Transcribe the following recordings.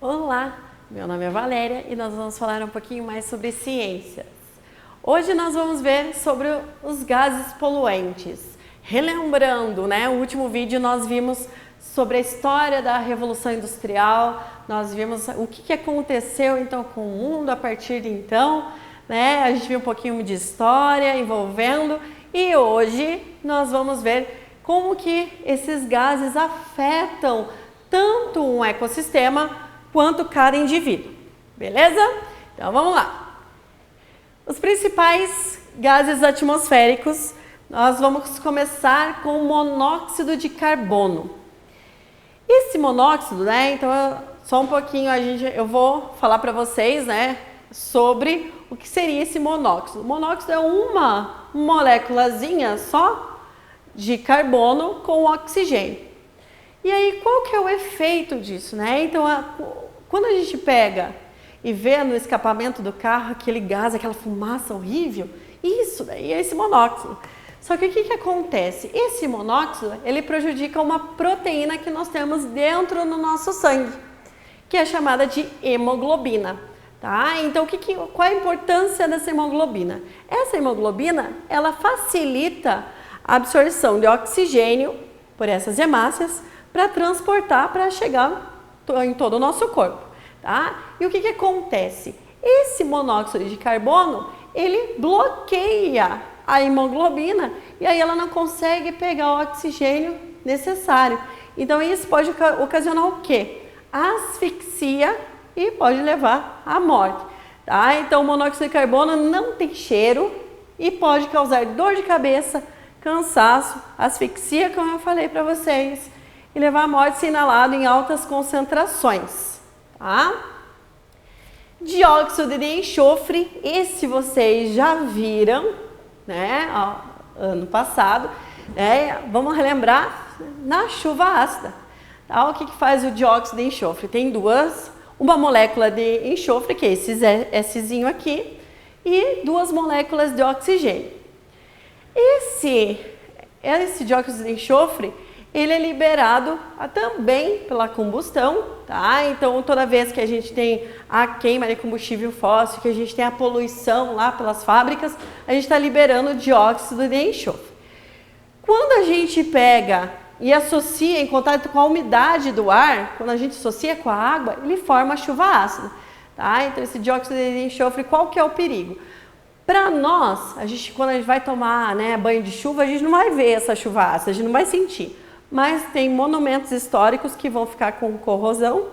Olá, meu nome é Valéria e nós vamos falar um pouquinho mais sobre ciências. Hoje nós vamos ver sobre os gases poluentes. Relembrando, né, o último vídeo nós vimos sobre a história da Revolução Industrial, nós vimos o que aconteceu então com o mundo a partir de então, né, a gente viu um pouquinho de história envolvendo e hoje nós vamos ver como que esses gases afetam tanto um ecossistema quanto cada indivíduo, beleza? Então vamos lá. Os principais gases atmosféricos, nós vamos começar com o monóxido de carbono. Esse monóxido, né, então só um pouquinho eu vou falar para vocês, né, sobre o que seria esse monóxido. O monóxido é uma moléculazinha só de carbono com oxigênio. E aí, qual que é o efeito disso, né? Então, quando a gente pega e vê no escapamento do carro aquele gás, aquela fumaça horrível, isso daí é esse monóxido. Só que o que acontece? Esse monóxido, ele prejudica uma proteína que nós temos dentro do nosso sangue, que é chamada de hemoglobina, tá? Então, qual a importância dessa hemoglobina? Essa hemoglobina, ela facilita a absorção de oxigênio por essas hemácias, para transportar, para chegar em todo o nosso corpo, tá? E o que acontece? Esse monóxido de carbono, ele bloqueia a hemoglobina e aí ela não consegue pegar o oxigênio necessário. Então isso pode ocasionar o quê? Asfixia e pode levar à morte, tá? Então o monóxido de carbono não tem cheiro e pode causar dor de cabeça, cansaço, asfixia, como eu falei para vocês, e levar à morte se inalado em altas concentrações, tá? Dióxido de enxofre, esse vocês já viram, né, ano passado, né? Vamos relembrar na chuva ácida, tá? O que faz o dióxido de enxofre? Tem uma molécula de enxofre, que é esse Szinho aqui, e duas moléculas de oxigênio. Esse dióxido de enxofre, ele é liberado também pela combustão, tá? Então, toda vez que a gente tem a queima de combustível fóssil, que a gente tem a poluição lá pelas fábricas, a gente está liberando dióxido de enxofre. Quando a gente pega e associa em contato com a umidade do ar, quando a gente associa com a água, ele forma a chuva ácida, tá? Então, esse dióxido de enxofre, qual que é o perigo? Para nós, quando a gente vai tomar, né, banho de chuva, a gente não vai ver essa chuva ácida, a gente não vai sentir. Mas tem monumentos históricos que vão ficar com corrosão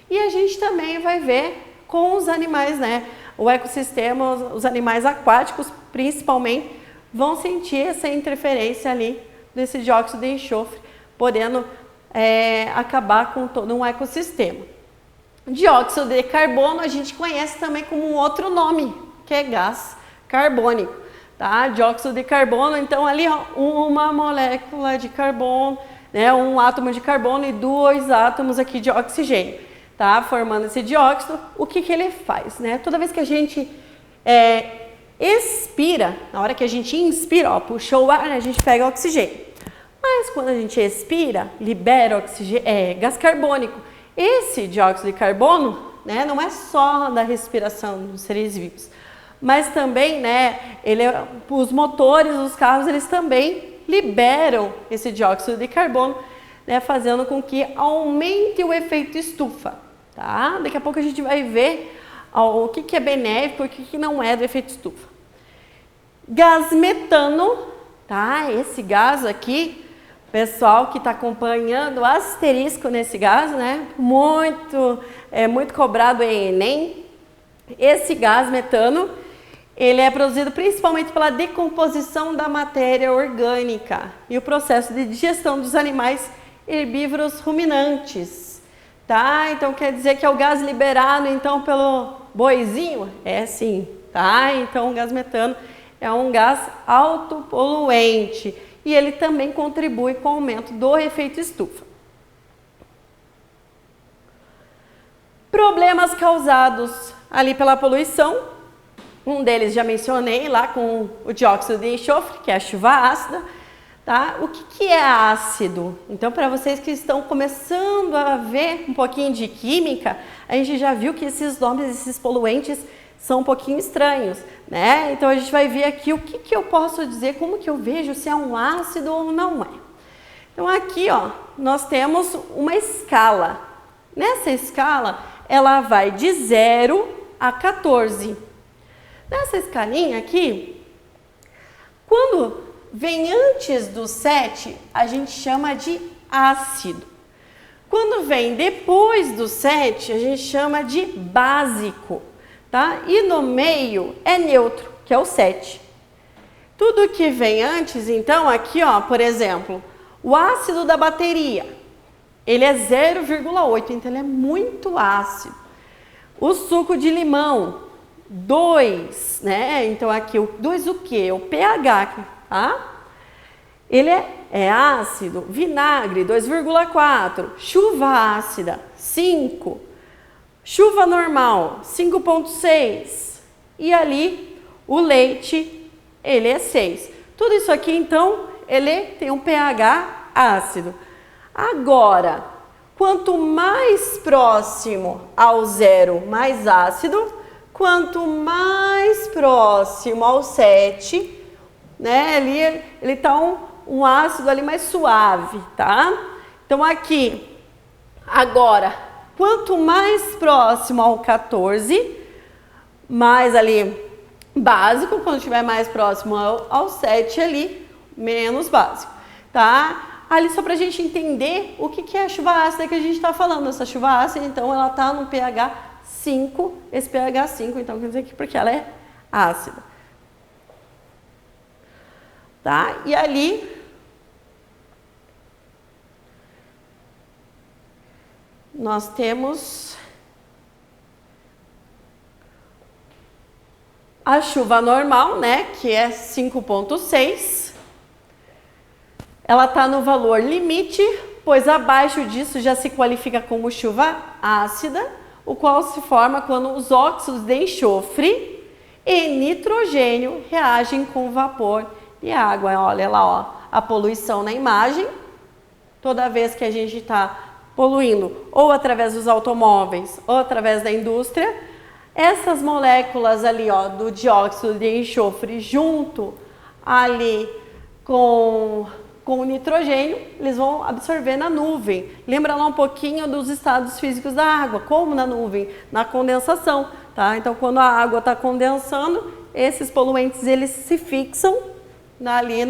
e a gente também vai ver com os animais, né? O ecossistema, os animais aquáticos, principalmente, vão sentir essa interferência ali desse dióxido de enxofre, podendo acabar com todo um ecossistema. Dióxido de carbono a gente conhece também como um outro nome, que é gás carbônico, tá? Dióxido de carbono, então ali ó, uma molécula de carbono, né, um átomo de carbono e dois átomos aqui de oxigênio, tá? Formando esse dióxido, o que ele faz, né? Toda vez que a gente expira, na hora que a gente inspira, ó, puxou o ar, a gente pega oxigênio. Mas quando a gente expira, libera gás carbônico. Esse dióxido de carbono, né, não é só da respiração dos seres vivos, mas também, né, os motores dos carros, eles também liberam esse dióxido de carbono, né, fazendo com que aumente o efeito estufa, tá? Daqui a pouco a gente vai ver o que é benéfico e o que não é do efeito estufa. Gás metano, tá? Esse gás aqui, pessoal que está acompanhando, asterisco nesse gás, né? Muito cobrado em Enem. Esse gás metano, ele é produzido principalmente pela decomposição da matéria orgânica e o processo de digestão dos animais herbívoros ruminantes, tá? Então quer dizer que é o gás liberado então pelo boizinho? É sim, tá? Então o gás metano é um gás autopoluente e ele também contribui com o aumento do efeito estufa. Problemas causados ali pela poluição. Um deles já mencionei lá com o dióxido de enxofre, que é a chuva ácida, Tá? O que é ácido? Então, para vocês que estão começando a ver um pouquinho de química, a gente já viu que esses nomes, esses poluentes, são um pouquinho estranhos, né? Então, a gente vai ver aqui o que eu posso dizer, como que eu vejo se é um ácido ou não é. Então, aqui, ó, nós temos uma escala. Nessa escala, ela vai de 0 a 14. Nessa escalinha aqui, quando vem antes do 7, a gente chama de ácido. Quando vem depois do 7, a gente chama de básico, tá? E no meio é neutro, que é o 7. Tudo que vem antes, então, aqui, ó, por exemplo, o ácido da bateria, ele é 0,8, então ele é muito ácido. O suco de limão, 2, né? Então aqui, o 2 o quê? O pH, tá? Ele é ácido. Vinagre, 2,4. Chuva ácida, 5. Chuva normal, 5,6. E ali, o leite, ele é 6. Tudo isso aqui, então, ele tem um pH ácido. Agora, quanto mais próximo ao 0, mais ácido. Quanto mais próximo ao 7, né, ele tá um ácido ali mais suave, tá? Então aqui, agora, quanto mais próximo ao 14, mais ali básico, quando estiver mais próximo ao 7 ali, menos básico, tá? Ali só pra gente entender o que é a chuva ácida que a gente tá falando. Essa chuva ácida, então, ela tá no pH 5, esse pH 5, então quer dizer que porque ela é ácida. Tá? E ali nós temos a chuva normal, né, que é 5,6. Ela está no valor limite, pois abaixo disso já se qualifica como chuva ácida, o qual se forma quando os óxidos de enxofre e nitrogênio reagem com vapor e água. Olha lá, ó, a poluição na imagem. Toda vez que a gente está poluindo, ou através dos automóveis, ou através da indústria, essas moléculas ali, ó, do dióxido de enxofre junto ali com o nitrogênio, eles vão absorver na nuvem. Lembra lá um pouquinho dos estados físicos da água, como na nuvem, na condensação, tá? Então, quando a água está condensando, esses poluentes eles se fixam ali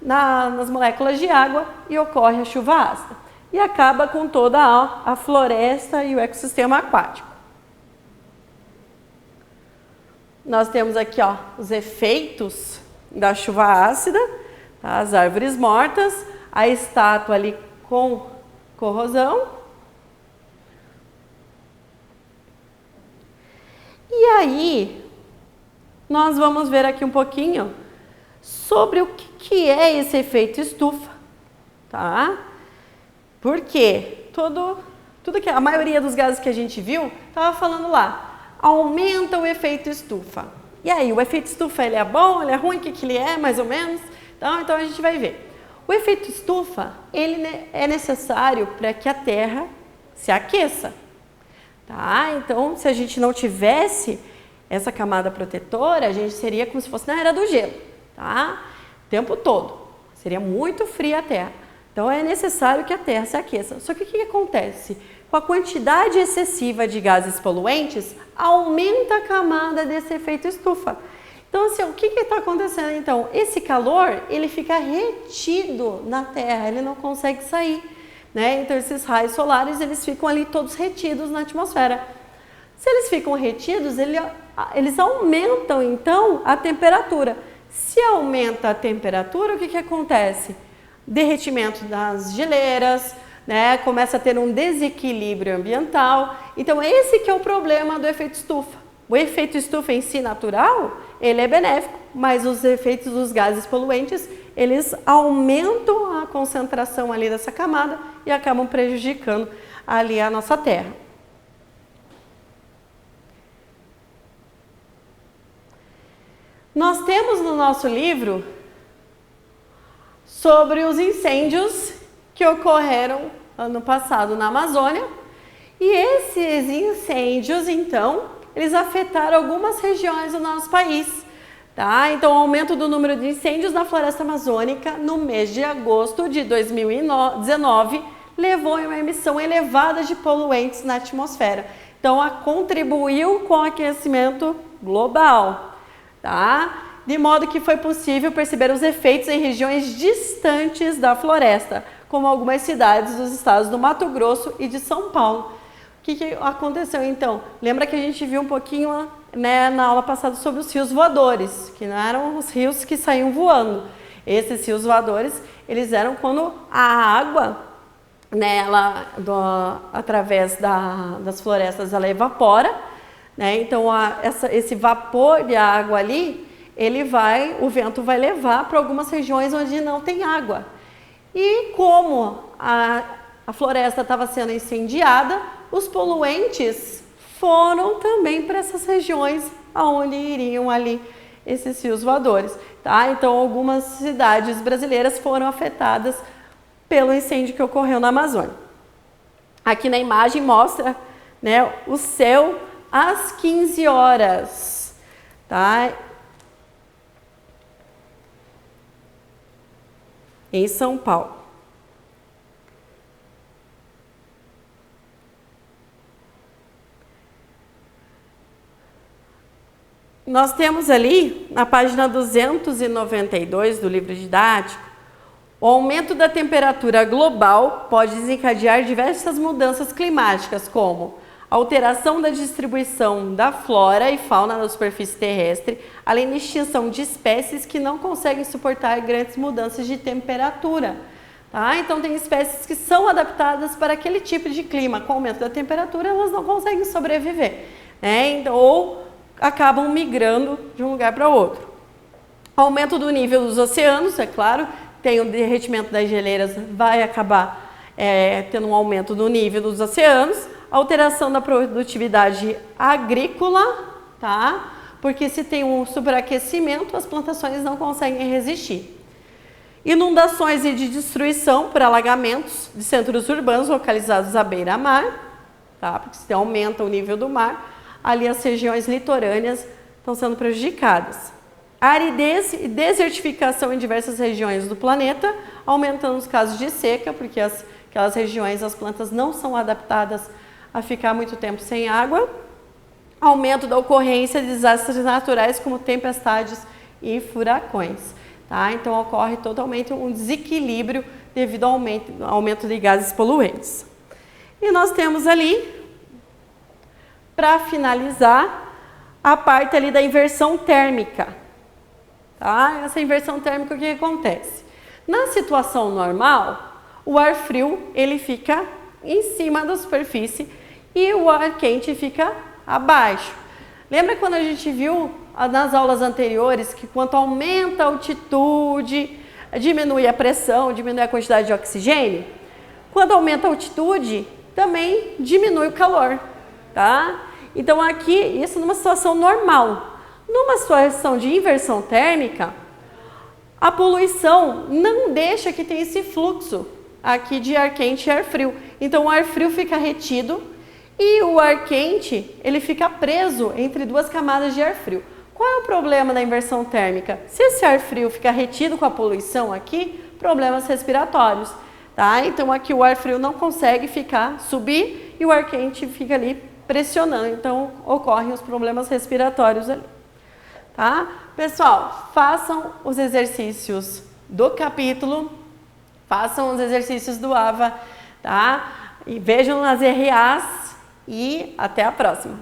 nas moléculas de água e ocorre a chuva ácida. E acaba com toda a floresta e o ecossistema aquático. Nós temos aqui, ó, os efeitos da chuva ácida. As árvores mortas, a estátua ali com corrosão. E aí, nós vamos ver aqui um pouquinho sobre o que é esse efeito estufa, tá? Porque tudo que a maioria dos gases que a gente viu, estava falando lá, aumenta o efeito estufa. E aí, o efeito estufa, ele é bom, ele é ruim, o que ele é, mais ou menos? Então a gente vai ver. O efeito estufa, ele é necessário para que a Terra se aqueça. Tá? Então, se a gente não tivesse essa camada protetora, a gente seria como se fosse na era do gelo. Tá? O tempo todo. Seria muito fria a Terra. Então, é necessário que a Terra se aqueça. Só que o que acontece? Com a quantidade excessiva de gases poluentes, aumenta a camada desse efeito estufa. Então, assim, o que está acontecendo? Então, esse calor, ele fica retido na Terra, ele não consegue sair, né? Então, esses raios solares, eles ficam ali todos retidos na atmosfera. Se eles ficam retidos, eles aumentam, então, a temperatura. Se aumenta a temperatura, o que acontece? Derretimento das geleiras, né? Começa a ter um desequilíbrio ambiental. Então, esse que é o problema do efeito estufa. O efeito estufa em si natural, ele é benéfico, mas os efeitos dos gases poluentes, eles aumentam a concentração ali dessa camada e acabam prejudicando ali a nossa Terra. Nós temos no nosso livro sobre os incêndios que ocorreram ano passado na Amazônia. E esses incêndios, então, eles afetaram algumas regiões do nosso país. Tá? Então, o aumento do número de incêndios na floresta amazônica no mês de agosto de 2019 levou a uma emissão elevada de poluentes na atmosfera. Então, contribuiu com o aquecimento global. Tá? De modo que foi possível perceber os efeitos em regiões distantes da floresta, como algumas cidades dos estados do Mato Grosso e de São Paulo. O que aconteceu então? Lembra que a gente viu um pouquinho, né, na aula passada sobre os rios voadores, que não eram os rios que saíam voando. Esses rios voadores, eles eram quando a água, né, através das florestas, ela evapora, né? Então esse vapor de água ali, o vento vai levar para algumas regiões onde não tem água. E como a floresta estava sendo incendiada, os poluentes foram também para essas regiões onde iriam ali esses rios voadores. Tá? Então, algumas cidades brasileiras foram afetadas pelo incêndio que ocorreu na Amazônia. Aqui na imagem mostra, né, o céu às 15 horas. Tá? Em São Paulo. Nós temos ali, na página 292 do livro didático, o aumento da temperatura global pode desencadear diversas mudanças climáticas, como alteração da distribuição da flora e fauna na superfície terrestre, além da extinção de espécies que não conseguem suportar grandes mudanças de temperatura. Tá? Então, tem espécies que são adaptadas para aquele tipo de clima. Com o aumento da temperatura, elas não conseguem sobreviver, né? Então, ou acabam migrando de um lugar para outro. Aumento do nível dos oceanos, é claro, tem o derretimento das geleiras, vai acabar tendo um aumento do nível dos oceanos. Alteração da produtividade agrícola, tá? Porque se tem um superaquecimento, as plantações não conseguem resistir. Inundações e de destruição por alagamentos de centros urbanos localizados à beira-mar, tá? Porque se aumenta o nível do mar, ali as regiões litorâneas estão sendo prejudicadas. Aridez e desertificação em diversas regiões do planeta, aumentando os casos de seca, porque aquelas regiões, as plantas não são adaptadas a ficar muito tempo sem água. Aumento da ocorrência de desastres naturais como tempestades e furacões. Tá? Então ocorre totalmente um desequilíbrio devido ao aumento de gases poluentes. E nós temos ali, para finalizar, a parte ali da inversão térmica. Tá? Essa inversão térmica, o que acontece? Na situação normal, o ar frio ele fica em cima da superfície e o ar quente fica abaixo. Lembra quando a gente viu nas aulas anteriores que quanto aumenta a altitude, diminui a pressão, diminui a quantidade de oxigênio? Quando aumenta a altitude, também diminui o calor, tá? Então aqui, isso numa situação normal. Numa situação de inversão térmica, a poluição não deixa que tenha esse fluxo aqui de ar quente e ar frio. Então o ar frio fica retido e o ar quente ele fica preso entre duas camadas de ar frio. Qual é o problema da inversão térmica? Se esse ar frio ficar retido com a poluição aqui, problemas respiratórios. Tá? Então aqui o ar frio não consegue subir e o ar quente fica ali pressionando. Então ocorrem os problemas respiratórios ali. Tá? Pessoal, façam os exercícios do capítulo, façam os exercícios do AVA, tá? E vejam nas RAs e até a próxima.